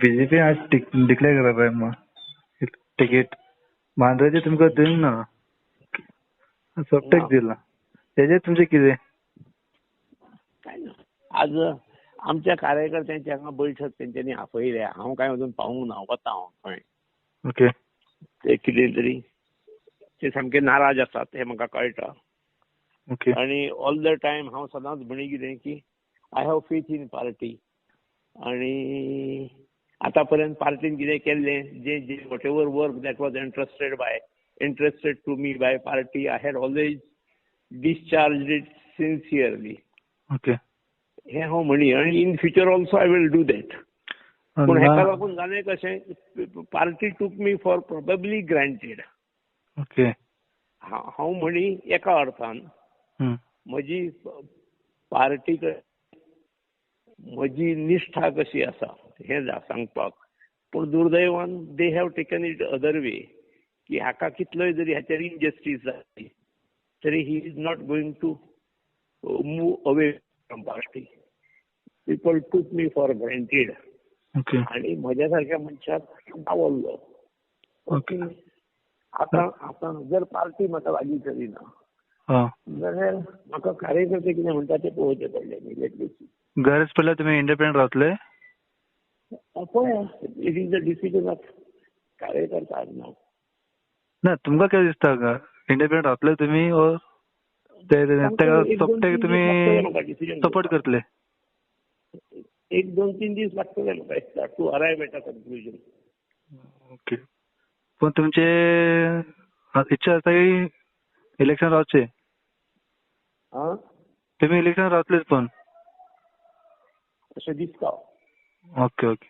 BJP आज declare करत आहे मग तिकीट मांद्राचे तुमका दिल ना सोपटेक दिला त्याचे तुमचे किती काय ना आज आमच्या कार्यकर्त्यांची हांगा बैठक तेंच्यांनी आपयल्या हांव काय अजून पावूंक ना वता हांव खंय. ओके ते कितें तरी ते सामके नाराज आसात हे म्हाका कळटा. ओके आणि ऑल द टायम हांव सदांच म्हणी कितें की I have faith in party. आणि आतां पर्यंत पार्टीन कितें केल्लें जे जे whatever work that was interested to me by party I had always discharge it sincerely. Okay हे हांव म्हणी आनी in future also I will do that. पूण हेका लागून जालें कशें party took me for probably granted. Okay हांव म्हणी एका अर्थान म्हजी पार्टी म्हजी निश्ठा कशी आसा हें सांगपाक. पूण दुर्दैवान they have taken it other way की हाका कितलोय जरी हाचेर इनजस्टीस जाली तरी he is not going to move away from party. People took me for granted. आणि म्हज्या सारक्या मनशाक डावल्लो. ओके आतां जर पार्टी म्हाका लागीं करी ना जाल्यार म्हाका कार्यकर्ते कितें म्हणटा ते पळोवचें पडलें इमिडिएटली. गरज पडल्यार तुमी इंडिपेंडंट रावतले. पळया it is the decision of कार्यकर्ता नाव. ना तुमकां कितें दिसता इंडिपेंडंट रावतले तुमी ओर सोपटे तुमी सपोर्ट करतले. एक दोन तीन दीस लागतले म्हाका दिसता to arrive at a conclusion. Okay पण तुमचे इच्छा आसा की इलेक्शन रावचे. तुमी इलेक्शन रावतलेच पण अशें दिसता. Okay okay